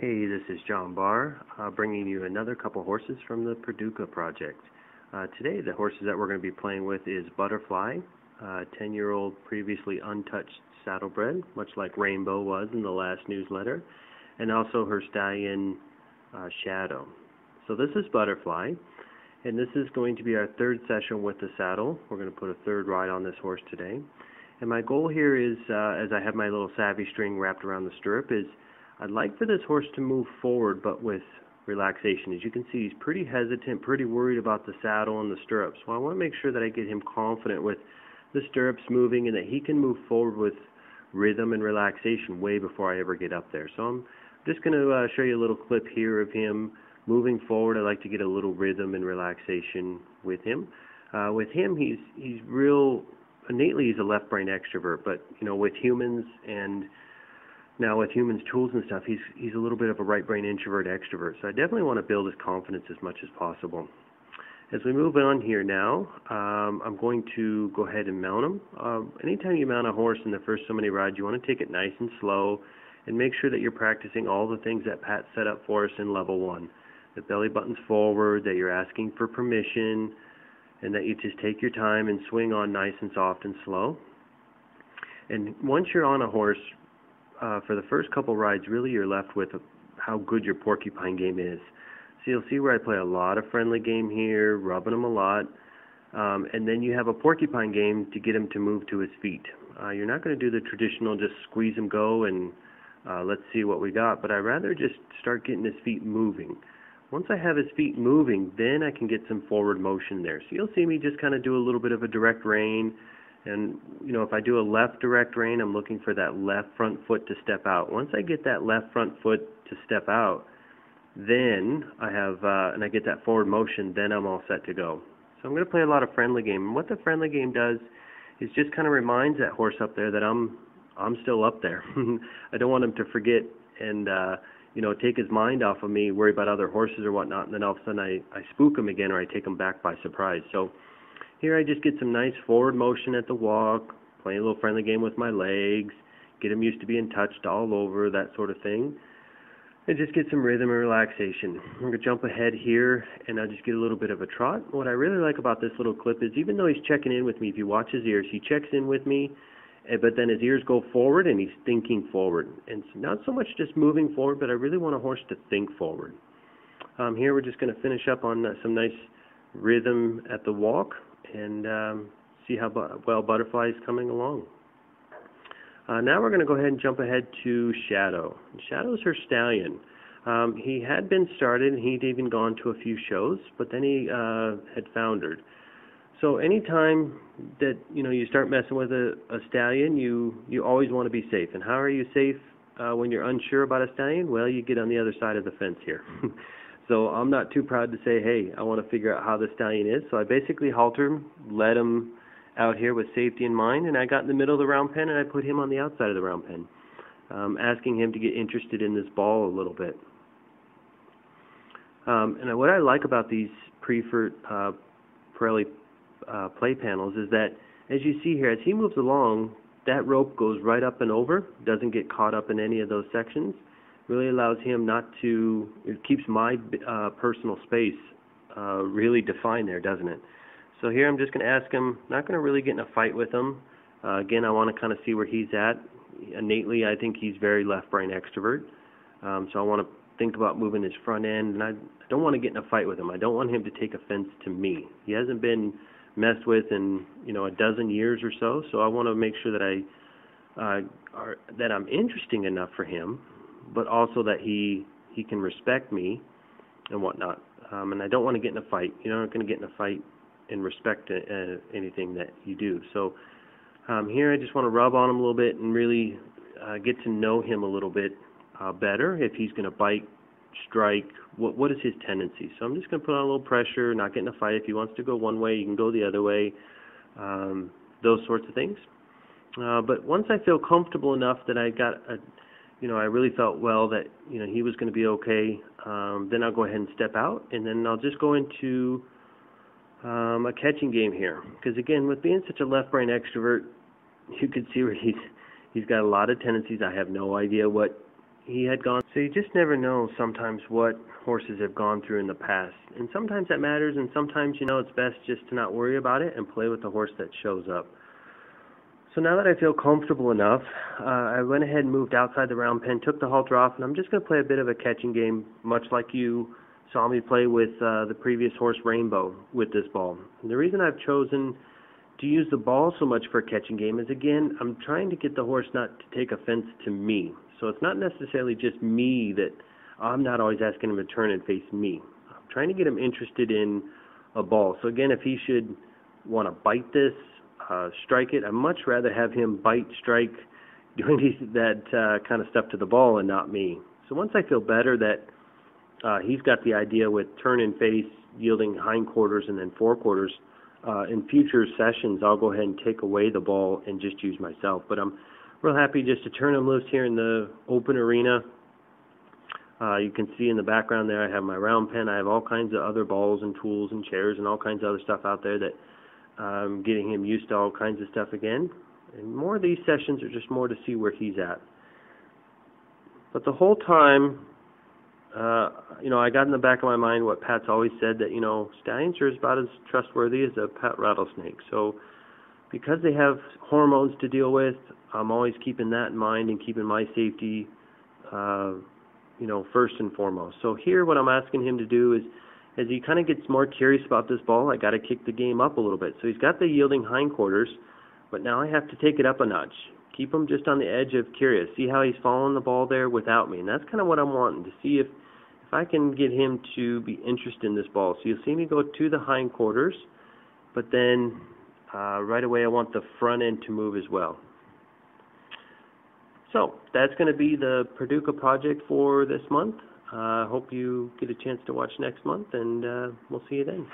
Hey, this is John Baar, bringing you another couple horses from the Paducah project. Today, the horses that we're going to be playing with is Butterfly, a 10-year-old previously untouched saddlebred, much like Rainbow was in the last newsletter, and also her stallion, Shadow. So this is Butterfly, and this is going to be our third session with the saddle. We're going to put a third ride on this horse today. And my goal here is, as I have my little savvy string wrapped around the stirrup, is I'd like for this horse to move forward, but with relaxation. As you can see, he's pretty hesitant, pretty worried about the saddle and the stirrups. So I want to make sure that I get him confident with the stirrups moving and that he can move forward with rhythm and relaxation way before I ever get up there. So I'm just going to show you a little clip here of him moving forward. I like to get a little rhythm and relaxation with him. He's real innately he's a left brain extrovert, but with humans and now with humans tools and stuff, he's a little bit of a right brain introvert extrovert. So I definitely want to build his confidence as much as possible. As we move on here now, I'm going to go ahead and mount him. Anytime you mount a horse in the first so many rides, you want to take it nice and slow and make sure that you're practicing all the things that Pat set up for us in level 1. The belly button's forward, that you're asking for permission, and that you just take your time and swing on nice and soft and slow. And once you're on a horse, for the first couple rides, really you're left with how good your porcupine game is. So you'll see where I play a lot of friendly game here, rubbing him a lot, and then you have a porcupine game to get him to move to his feet. You're not going to do the traditional just squeeze him go and let's see what we got, but I'd rather just start getting his feet moving. Once I have his feet moving, then I can get some forward motion there. So you'll see me just kind of do a little bit of a direct rein. And, if I do a left direct rein, I'm looking for that left front foot to step out. Once I get that left front foot to step out, then I have, and I get that forward motion, then I'm all set to go. So I'm going to play a lot of friendly game. And what the friendly game does is just kind of reminds that horse up there that I'm still up there. I don't want him to forget and, take his mind off of me, worry about other horses or whatnot, and then all of a sudden I spook him again or I take him back by surprise. So here I just get some nice forward motion at the walk, play a little friendly game with my legs, get him used to being touched all over, that sort of thing, and just get some rhythm and relaxation. I'm going to jump ahead here, and I'll just get a little bit of a trot. What I really like about this little clip is even though he's checking in with me, if you watch his ears, he checks in with me, but then his ears go forward, and he's thinking forward. And it's not so much just moving forward, but I really want a horse to think forward. Here we're just going to finish up on some nice rhythm at the walk, and see how well Butterfly is coming along. Now we're going to go ahead and jump ahead to Shadow. Shadow's her stallion. He had been started, and he'd even gone to a few shows, but then he had foundered. So anytime that you start messing with a stallion, you always want to be safe. And how are you safe when you're unsure about a stallion? Well, you get on the other side of the fence here. So I'm not too proud to say, hey, I want to figure out how the stallion is. So I basically halter him, let him out here with safety in mind, and I got in the middle of the round pen and I put him on the outside of the round pen, asking him to get interested in this ball a little bit. And what I like about these Pirelli play panels is that, as you see here, as he moves along, that rope goes right up and over, doesn't get caught up in any of those sections. Really allows him not to, it keeps my personal space really defined there, doesn't it? So here I'm just going to ask him, not going to really get in a fight with him. Again, I want to kind of see where he's at. Innately, I think he's very left brain extrovert. So I want to think about moving his front end, and I don't want to get in a fight with him. I don't want him to take offense to me. He hasn't been messed with in a dozen years or so, so I want to make sure that that I'm interesting enough for him, but also that he can respect me and whatnot. And I don't want to get in a fight. You're not going to get in a fight and respect anything that you do. So here I just want to rub on him a little bit and really get to know him a little bit better. If he's going to bite, strike, what is his tendency? So I'm just going to put on a little pressure, not get in a fight. If he wants to go one way, you can go the other way, those sorts of things. But once I feel comfortable enough that I got I really felt well that he was going to be okay, then I'll go ahead and step out, and then I'll just go into a catching game here. Because again, with being such a left brain extrovert, you could see where he's got a lot of tendencies. I have no idea what he had gone. So you just never know sometimes what horses have gone through in the past. And sometimes that matters, and sometimes, it's best just to not worry about it and play with the horse that shows up. So now that I feel comfortable enough, I went ahead and moved outside the round pen, took the halter off, and I'm just going to play a bit of a catching game, much like you saw me play with the previous horse, Rainbow, with this ball. And the reason I've chosen to use the ball so much for a catching game is, again, I'm trying to get the horse not to take offense to me. So it's not necessarily just me that I'm not always asking him to turn and face me. I'm trying to get him interested in a ball. So again, if he should want to bite this, strike it, I'd much rather have him bite, strike, doing that kind of stuff to the ball and not me. So once I feel better that he's got the idea with turn and face, yielding hindquarters and then forequarters, in future sessions I'll go ahead and take away the ball and just use myself. But I'm real happy just to turn him loose here in the open arena. You can see in the background there I have my round pen. I have all kinds of other balls and tools and chairs and all kinds of other stuff out there that I'm getting him used to all kinds of stuff again. And more of these sessions are just more to see where he's at. But the whole time, I got in the back of my mind what Pat's always said, that, stallions are about as trustworthy as a pet rattlesnake. So because they have hormones to deal with, I'm always keeping that in mind and keeping my safety, first and foremost. So here what I'm asking him to do is, as he kind of gets more curious about this ball, I got to kick the game up a little bit. So he's got the yielding hindquarters, but now I have to take it up a notch. Keep him just on the edge of curious. See how he's following the ball there without me. And that's kind of what I'm wanting, to see if I can get him to be interested in this ball. So you'll see me go to the hindquarters, but then right away I want the front end to move as well. So that's going to be the Paducah project for this month. I hope you get a chance to watch next month, and we'll see you then.